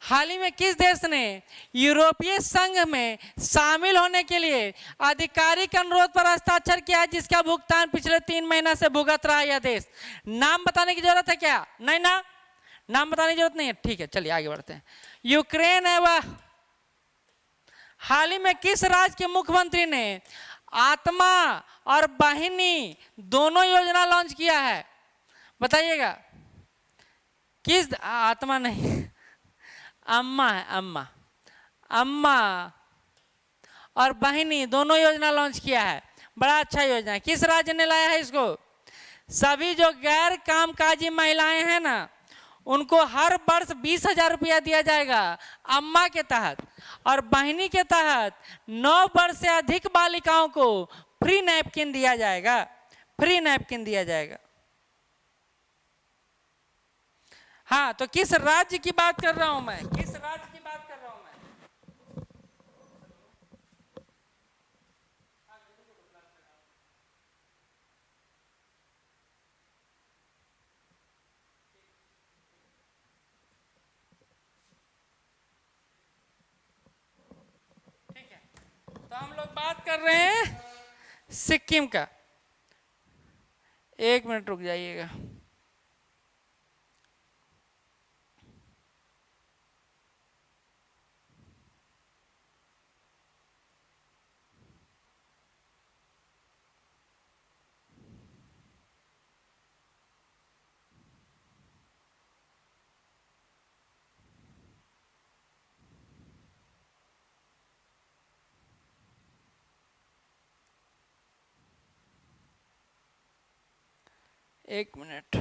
हाल ही में किस देश ने यूरोपीय संघ में शामिल होने के लिए आधिकारिक अनुरोध पर हस्ताक्षर किया है, जिसका भुगतान पिछले 3 महीना से भुगत रहा है यह देश? नाम बताने की जरूरत है क्या? नहीं ना, नाम बताने की जरूरत नहीं है। ठीक है, चलिए आगे बढ़ते हैं। यूक्रेन है वह। हाल ही में किस राज्य के मुख्यमंत्री ने आत्मा और वाहिनी दोनों योजना लॉन्च किया है? बताइएगा। किस? आत्मा नहीं, अम्मा है, अम्मा। अम्मा और वाहिनी दोनों योजना लॉन्च किया है। बड़ा अच्छा योजना है। किस राज्य ने लाया है इसको? सभी जो गैर कामकाजी महिलाएं हैं ना, उनको हर वर्ष 20,000 रुपया दिया जाएगा अम्मा के तहत, और वाहिनी के तहत 9 वर्ष से अधिक बालिकाओं को फ्री नैपकिन दिया जाएगा। फ्री नैपकिन दिया जाएगा। हाँ, तो किस राज्य की बात कर रहा हूं मैं? किस राज्य की बात कर रहा हूं मैं? ठीक है, तो हम लोग बात कर रहे हैं सिक्किम का। 1 मिनट रुक जाइएगा। एक मिनट।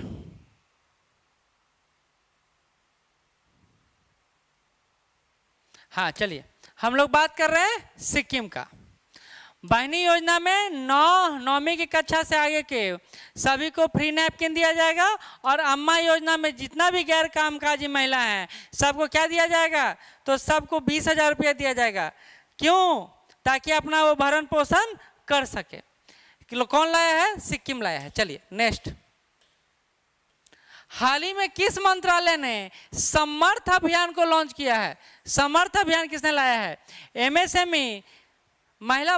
हाँ चलिए, हम लोग बात कर रहे हैं सिक्किम का। बहनी योजना में नौवीं की कक्षा से आगे के सभी को फ्री नैपकिन दिया जाएगा, और अम्मा योजना में जितना भी गैर कामकाजी महिला हैं सबको क्या दिया जाएगा, तो सबको 20,000 रुपया दिया जाएगा। क्यों? ताकि अपना वो भरण पोषण कर सके। कौन लाया है? सिक्किम लाया है। चलिए नेक्स्ट। हाल ही में किस मंत्रालय ने समर्थ अभियान को लॉन्च किया है? समर्थ अभियान किसने लाया है? एमएसएमई, महिला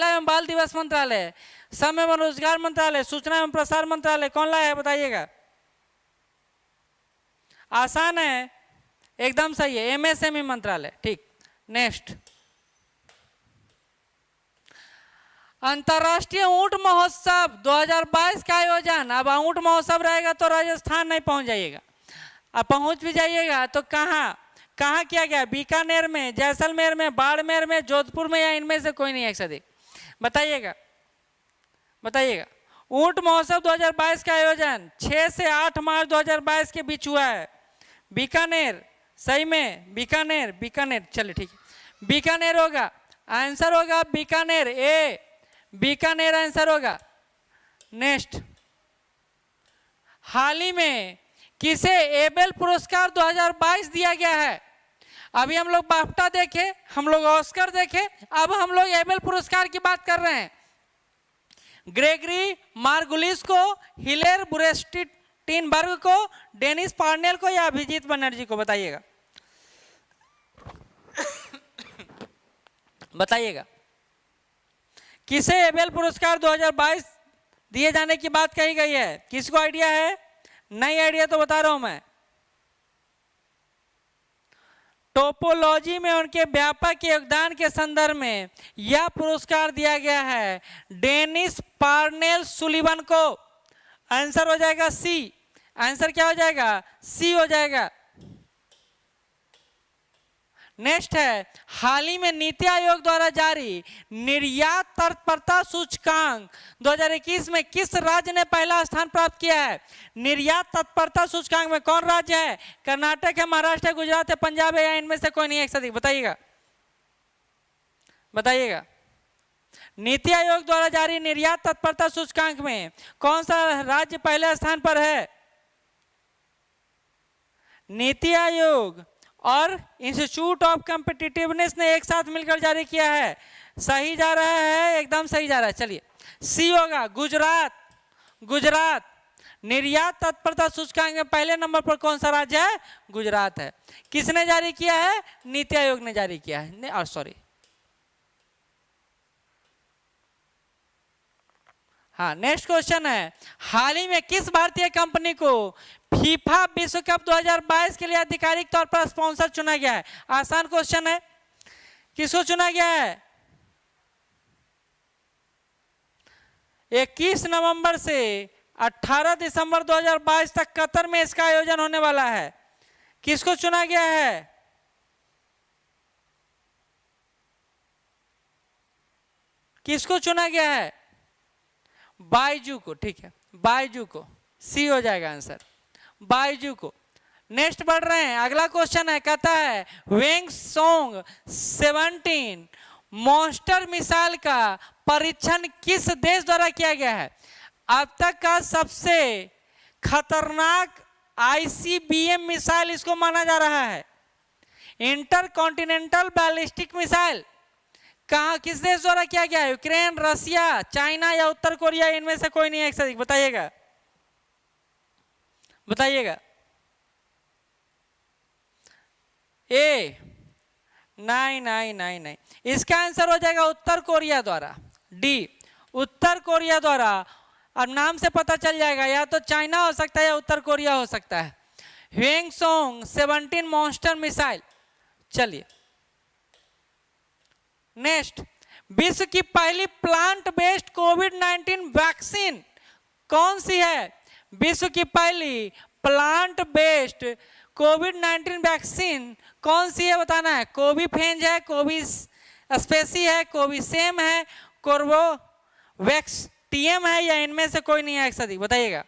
एवं बाल दिवस मंत्रालय, श्रम एवं रोजगार मंत्रालय, सूचना एवं प्रसार मंत्रालय, कौन लाया है बताइएगा? आसान है, एकदम सही है, एमएसएमई मंत्रालय। ठीक, नेक्स्ट। अंतर्राष्ट्रीय ऊंट महोत्सव 2022 का आयोजन, अब ऊंट महोत्सव रहेगा तो राजस्थान नहीं पहुंच जाइएगा, अब पहुंच भी जाइएगा तो कहाँ किया गया? बीकानेर में, जैसलमेर में, बाड़मेर में, जोधपुर में, या इनमें से कोई नहीं है? एक से अधिक बताइएगा। ऊंट महोत्सव 2022 का आयोजन 6 से 8 मार्च 2022 के बीच हुआ है। बीकानेर, सही में बीकानेर। चलिए ठीक है, बीकानेर होगा आंसर, होगा बीकानेर, ए बीकानेर आंसर होगा। नेक्स्ट। हाल ही में किसे एबेल पुरस्कार 2022 दिया गया है? अभी हम लोग बाफ्टा देखे, हम लोग ऑस्कर देखे, अब हम लोग एबेल पुरस्कार की बात कर रहे हैं। ग्रेगरी मार्गुलिस को, हिलेर बुरेस्टिनबर्ग को, डेनिस पार्नेल को, या अभिजीत बनर्जी को? बताइएगा किसे एबेल पुरस्कार 2022 दिए जाने की बात कही गई है? किसको आइडिया है? नहीं आइडिया तो बता रहा हूं मैं। टोपोलॉजी में उनके व्यापक योगदान के संदर्भ में यह पुरस्कार दिया गया है डेनिस पार्नेल सुलिवन को। आंसर हो जाएगा सी। आंसर क्या हो जाएगा? सी हो जाएगा। नेक्स्ट है, हाल ही में नीति आयोग द्वारा जारी निर्यात तत्परता सूचकांक 2021 में किस राज्य ने पहला स्थान प्राप्त किया है? निर्यात तत्परता सूचकांक में कौन राज्य है? कर्नाटक है, महाराष्ट्र है, गुजरात है, पंजाब है, या इनमें से कोई नहीं? एक से अधिक बताइएगा। नीति आयोग द्वारा जारी निर्यात तत्परता सूचकांक में कौन सा राज्य पहले स्थान पर है? नीति आयोग और इंस्टीट्यूट ऑफ कॉम्पिटिटिवनेस ने एक साथ मिलकर जारी किया है। सही जा रहा है, एकदम सही जा रहा है। चलिए सी होगा, गुजरात। निर्यात तत्परता सूचकांक में पहले नंबर पर कौन सा राज्य है? गुजरात है। किसने जारी किया है? नीति आयोग ने जारी किया है। और सॉरी, हाँ, नेक्स्ट क्वेश्चन है, हाल ही में किस भारतीय कंपनी को फीफा विश्व कप 2022 के लिए आधिकारिक तौर पर स्पॉन्सर चुना गया है? आसान क्वेश्चन है, किसको चुना गया है? 21 नवंबर से 18 दिसंबर 2022 तक कतर में इसका आयोजन होने वाला है। किसको चुना गया है? किसको चुना गया है? बायजू को। ठीक है, बायजू को, सी हो जाएगा आंसर, बायजू को। नेक्स्ट बढ़ रहे हैं, अगला क्वेश्चन है, कहता है वेंगसोंग 17 मॉन्स्टर मिसाइल का परीक्षण किस देश द्वारा किया गया है? अब तक का सबसे खतरनाक आईसीबीएम मिसाइल इसको माना जा रहा है। इंटर कॉन्टिनेंटल बैलिस्टिक मिसाइल कहाँ, किस देश द्वारा किया गया है? यूक्रेन, रसिया, चाइना, या उत्तर कोरिया? इनमें से कोई नहीं है? एक से अधिक बताइएगा। ए, नहीं, इसका आंसर हो जाएगा उत्तर कोरिया द्वारा, डी, उत्तर कोरिया द्वारा। अब नाम से पता चल जाएगा, या तो चाइना हो सकता है या उत्तर कोरिया हो सकता है। वेंगसोंग 17 मॉन्स्टर मिसाइल। चलिए नेक्स्ट, विश्व की पहली प्लांट बेस्ड कोविड-19 वैक्सीन कौन सी है? विश्व की पहली प्लांट बेस्ड कोविड-19 वैक्सीन कौन सी है बताना है। कोविफेंज है, कोविस्पेसी है, कोविसेम है, कोर्बोवैक्स टीएम है, या इनमें से कोई नहीं है? एक सदी बताइएगा।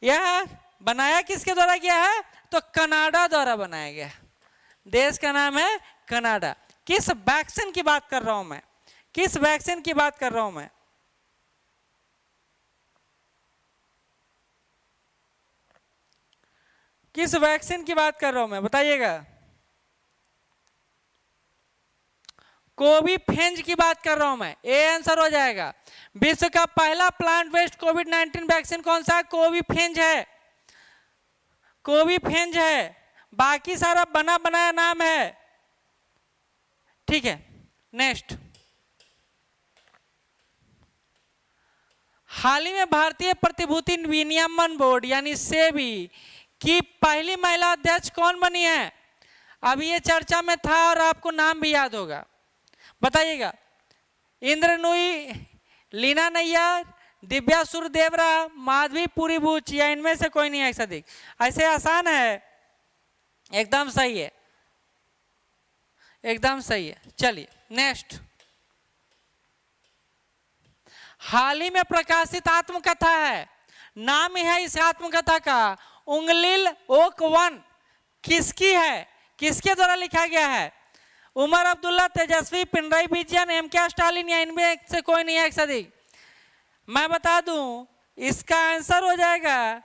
यह बनाया किसके द्वारा गया है? तो कनाडा द्वारा बनाया गया। देश का नाम है कनाडा। किस वैक्सीन की बात कर रहा हूं मैं, किस वैक्सीन की बात कर रहा हूं मैं? किस वैक्सीन की बात कर रहा हूं मैं, बताइएगा। कोविफेंज की बात कर रहा हूं मैं, ए आंसर हो जाएगा। विश्व का पहला प्लांट बेस्ड कोविड-19 वैक्सीन कौन सा है? कोविफेंज है, कोविफेंज है, बाकी सारा बना बनाया नाम है। ठीक है, नेक्स्ट। हाल ही में भारतीय प्रतिभूति विनियमन बोर्ड यानी सेबी की पहली महिला अध्यक्ष कौन बनी है? अभी ये चर्चा में था और आपको नाम भी याद होगा, बताइएगा। इंद्र नूई, लीना नैयर, दिव्या सुरदेवरा, माधवी पुरीबुच, या इनमें से कोई नहीं है सदिक? ऐसे आसान है, एकदम सही है, एकदम सही है। चलिए नेक्स्ट। हाल ही में प्रकाशित आत्मकथा है, नाम ही है इस आत्मकथा का, उंगलिल ओक वन, किसकी है, किसके द्वारा लिखा गया है? उमर अब्दुल्ला, तेजस्वी, पिनराई विजयन, एम के स्टालिन, या इनमें से कोई नहीं है सदी? मैं बता दूं, इसका आंसर हो जाएगा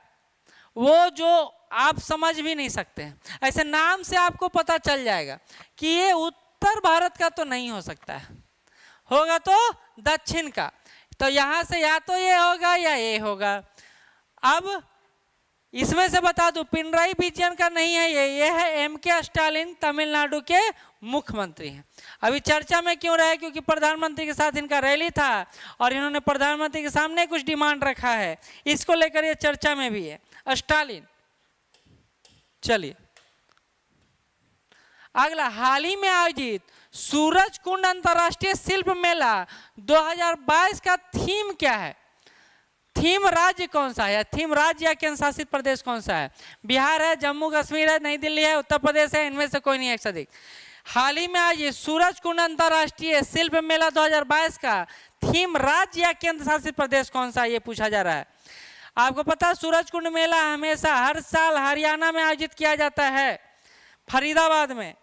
वो जो आप समझ भी नहीं सकते हैं, ऐसे नाम से आपको पता चल जाएगा कि ये उत्तर भारत का तो नहीं हो सकता है, होगा तो दक्षिण का। तो यहां से या तो ये होगा या ये होगा। अब इसमें से बता दूं, पिनराई विजयन का नहीं है ये है एम के स्टालिन, तमिलनाडु के मुख्यमंत्री हैं। अभी चर्चा में क्यों रहे? क्योंकि प्रधानमंत्री के साथ इनका रैली था और इन्होंने प्रधानमंत्री के सामने कुछ डिमांड रखा है, इसको लेकर ये चर्चा में भी है, स्टालिन। चलिए अगला। हाल ही में आयोजित सूरज कुंड अंतरराष्ट्रीय शिल्प मेला 2022 का थीम क्या है? थीम राज्य कौन सा है? थीम राज्य या केंद्र शासित प्रदेश कौन सा है? बिहार है, जम्मू कश्मीर है, नई दिल्ली है, उत्तर प्रदेश है, इनमें से कोई नहीं है सदिक? हाल ही में आज ये सूरज कुंड अंतरराष्ट्रीय शिल्प मेला 2022 का थीम राज्य या केंद्र शासित प्रदेश कौन सा है, ये पूछा जा रहा है। आपको पता है सूरज कुंड मेला हमेशा हर साल हरियाणा में आयोजित किया जाता है, फरीदाबाद में।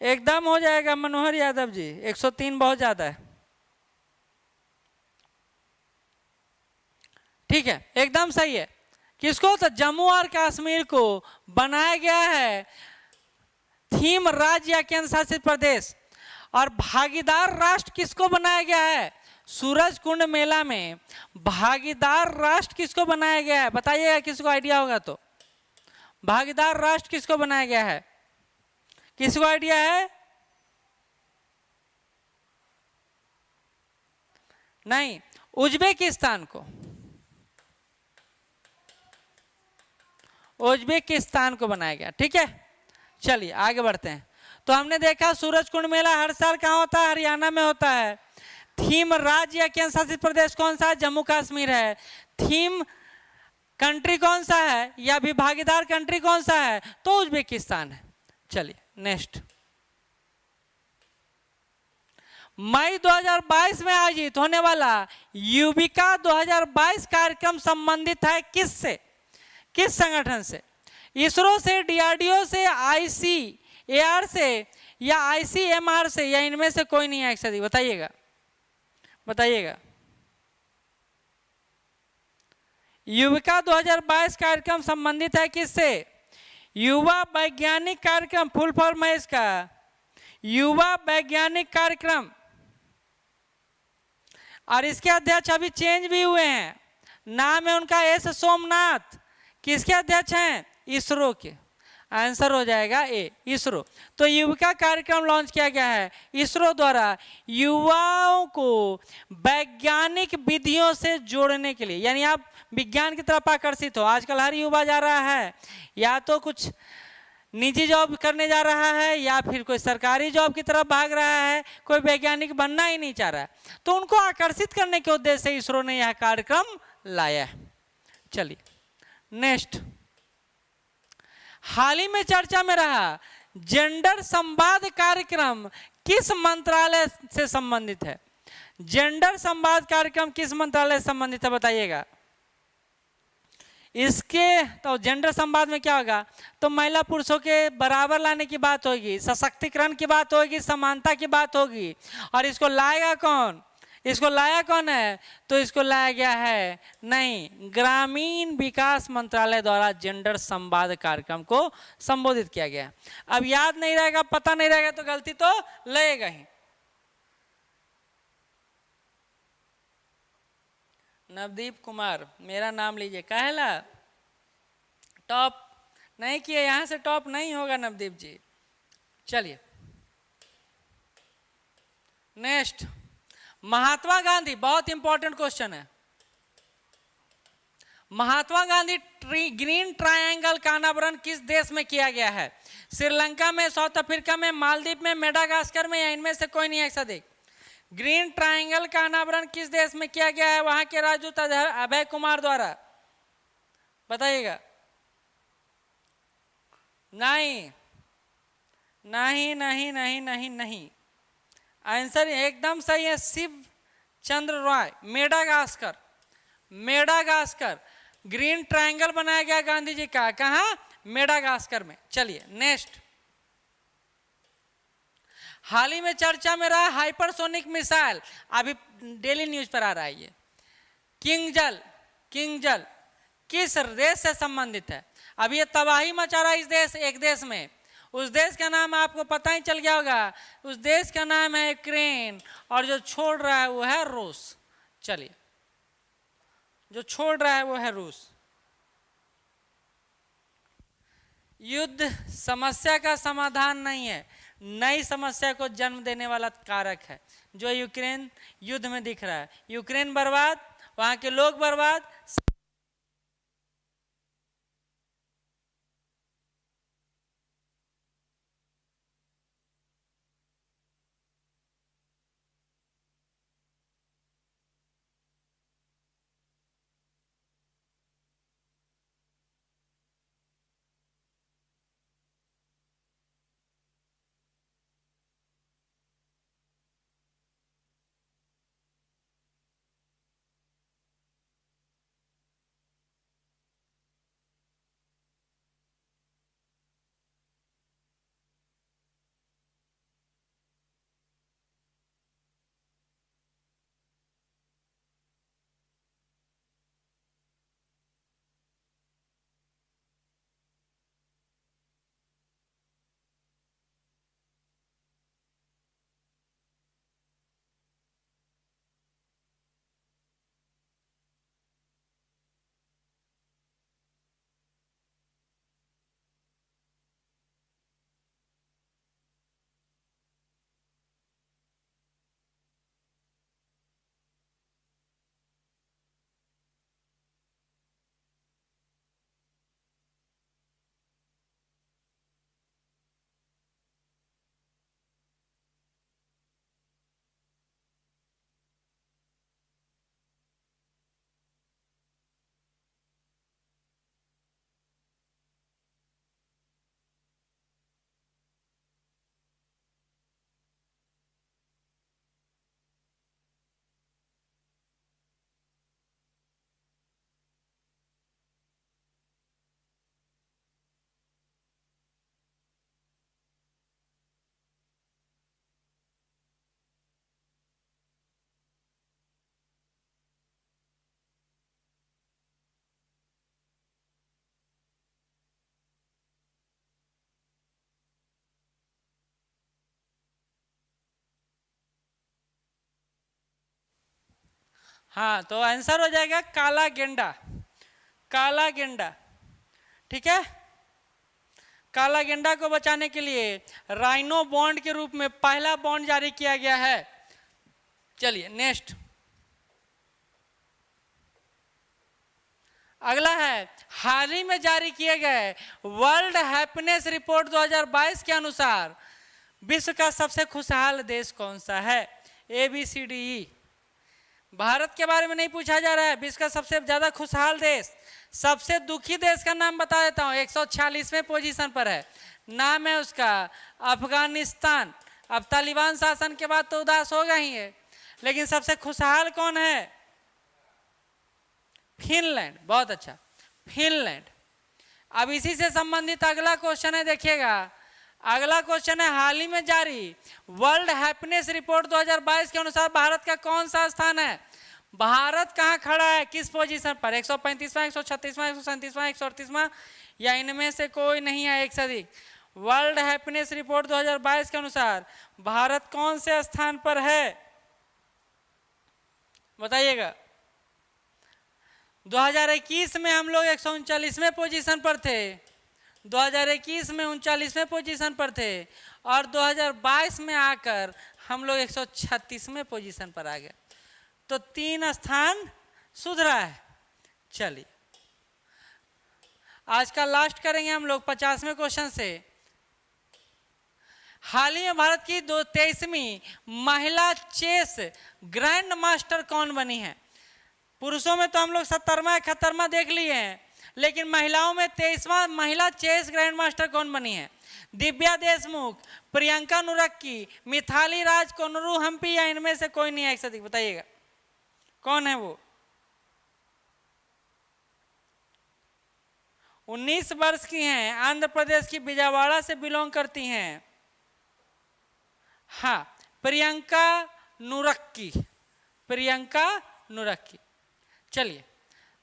एकदम हो जाएगा मनोहर यादव जी, 103 बहुत ज्यादा है। ठीक है, एकदम सही है। किसको? तो जम्मू और कश्मीर को बनाया गया है थीम राज्य या केंद्र शासित प्रदेश। और भागीदार राष्ट्र किसको बनाया गया है? सूरज कुंड मेला में भागीदार राष्ट्र किसको बनाया गया है? बताइएगा, किसको आइडिया होगा तो। भागीदार राष्ट्र किसको बनाया गया है? किसको आइडिया है? नहीं, उज्बेकिस्तान को, उज्बेकिस्तान को बनाया गया। ठीक है, चलिए आगे बढ़ते हैं। तो हमने देखा सूरज कुंड मेला हर साल कहाँ होता है? हरियाणा में होता है। थीम राज्य या केंद्र शासित प्रदेश कौन सा है? जम्मू कश्मीर है। थीम कंट्री कौन सा है या भी भागीदार कंट्री कौन सा है? तो उज्बेकिस्तान है। चलिए नेक्स्ट। मई 2022 में आयोजित होने वाला युविका 2022 कार्यक्रम संबंधित है किससे, किस संगठन से? इसरो से, डीआरडीओ से, आईसीएआर से, या आईसीएमआर से, या इनमें से कोई नहीं है सदी? बताइएगा, बताइएगा। युविका 2022 कार्यक्रम संबंधित है किससे? युवा वैज्ञानिक कार्यक्रम, फुल फॉर्म है इसका युवा वैज्ञानिक कार्यक्रम। और इसके अध्यक्ष अभी चेंज भी हुए हैं, नाम है उनका एस सोमनाथ। किसके अध्यक्ष हैं? इसरो के। आंसर हो जाएगा ए, इसरो। तो युविका कार्यक्रम लॉन्च किया गया है इसरो द्वारा युवाओं को वैज्ञानिक विधियों से जोड़ने के लिए, यानी आप विज्ञान की तरफ आकर्षित हो। आजकल हर युवा जा रहा है या तो कुछ निजी जॉब करने जा रहा है या फिर कोई सरकारी जॉब की तरफ भाग रहा है, कोई वैज्ञानिक बनना ही नहीं चाह रहा है। तो उनको आकर्षित करने के उद्देश्य से इसरो ने यह कार्यक्रम लाया है। चलिए नेक्स्ट। हाल ही में चर्चा में रहा जेंडर संवाद कार्यक्रम किस मंत्रालय से संबंधित है? जेंडर संवाद कार्यक्रम किस मंत्रालय से संबंधित है? बताइएगा। इसके तो जेंडर संवाद में क्या होगा, तो महिला पुरुषों के बराबर लाने की बात होगी, सशक्तिकरण की बात होगी, समानता की बात होगी। और इसको लाएगा कौन, इसको लाया कौन है, तो इसको लाया गया है नहीं, ग्रामीण विकास मंत्रालय द्वारा जेंडर संवाद कार्यक्रम को संबोधित किया गया। अब याद नहीं रहेगा, पता नहीं रहेगा तो गलती तो लगेगा ही। नवदीप कुमार मेरा नाम लीजिए, कहला टॉप नहीं किए, यहां से टॉप नहीं होगा नवदीप जी। चलिए नेक्स्ट, महात्मा गांधी, बहुत इंपॉर्टेंट क्वेश्चन है। महात्मा गांधी ग्रीन ट्रायंगल का अनावरण किस देश में किया गया है? श्रीलंका में, साउथ अफ्रीका में, मालदीव में, मेडागास्कर में, या इनमें से कोई नहीं है? ऐसा देख, ग्रीन ट्रायंगल का अनावरण किस देश में किया गया है? वहां के राजदूत अभय कुमार द्वारा, बताइएगा। नहीं नहीं नहीं नहीं नहीं नहीं, आंसर एकदम सही है, Shiv Chandra Roy, Madagascar. Madagascar green triangle बनाया गया गांधी जी का, कहां? मेडागास्कर में। चलिए नेक्स्ट, हाल ही में चर्चा में रहा हाइपरसोनिक मिसाइल, अभी डेली न्यूज पर आ रहा है ये, किंगजल किस देश से संबंधित है? अब ये तबाही मचा रहा है इस देश, एक देश में, उस देश का नाम आपको पता ही चल गया होगा, उस देश का नाम है यूक्रेन, और जो छोड़ रहा है वो है रूस। चलिए, जो छोड़ रहा है वो है रूस। युद्ध समस्या का समाधान नहीं है, नई समस्या को जन्म देने वाला कारक है, जो यूक्रेन युद्ध में दिख रहा है। यूक्रेन बर्बाद, वहां के लोग बर्बाद। हाँ, तो आंसर हो जाएगा काला गेंडा, काला गेंडा। ठीक है, काला गेंडा को बचाने के लिए राइनो बॉन्ड के रूप में पहला बॉन्ड जारी किया गया है। चलिए नेक्स्ट, अगला है, हाल ही में जारी किए गए वर्ल्ड हैप्पीनेस रिपोर्ट 2022 के अनुसार विश्व का सबसे खुशहाल देश कौन सा है? ABCDE। भारत के बारे में नहीं पूछा जा रहा है, विश्व का सबसे ज्यादा खुशहाल देश। सबसे दुखी देश का नाम बता देता हूं, 146वें पोजीशन पर है, नाम है उसका अफगानिस्तान। अब तालिबान शासन के बाद तो उदास होगा ही है, लेकिन सबसे खुशहाल कौन है? फिनलैंड। बहुत अच्छा, फिनलैंड। अब इसी से संबंधित अगला क्वेश्चन है, देखिएगा अगला क्वेश्चन है, हाल ही में जारी वर्ल्ड हैप्पीनेस रिपोर्ट 2022 के अनुसार भारत का कौन सा स्थान है? भारत कहाँ खड़ा है, किस पोजीशन पर? 135वां, 136वां, 137वां, 138वां, या इनमें से कोई नहीं है एक से अधिक? वर्ल्ड हैप्पीनेस रिपोर्ट 2022 के अनुसार भारत कौन से स्थान पर है, बताइएगा। 2021 में हम लोग 139वें पोजीशन पर थे, 2021 में 39वें पोजीशन पर थे, और 2022 में आकर हम लोग 136वें पोजीशन पर आ गए, तो 3 स्थान सुधरा है। चलिए आज का लास्ट करेंगे हम लोग 50वें क्वेश्चन से। हाल ही में भारत की 23वीं महिला चेस ग्रैंड मास्टर कौन बनी है? पुरुषों में तो हम लोग 70वां 71वां देख लिए हैं, लेकिन महिलाओं में 23वां महिला चेस ग्रैंड मास्टर कौन बनी है? दिव्या देशमुख, प्रियंका नुरक्की, मिथाली राज, कोनरू हम्पी, या इनमें से कोई नहीं है एक से अधिक? बताइएगा कौन है वो। 19 वर्ष की हैं, आंध्र प्रदेश की विजयवाड़ा से बिलोंग करती हैं। हाँ, प्रियंका नुरक्की, प्रियंका नुरक्की। चलिए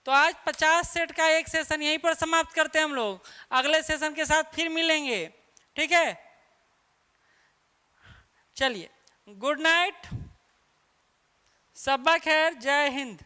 तो आज 50 सेट का एक सेशन यहीं पर समाप्त करते हैं हम लोग, अगले सेशन के साथ फिर मिलेंगे, ठीक है। चलिए गुड नाइट, शब्बा खैर, जय हिंद।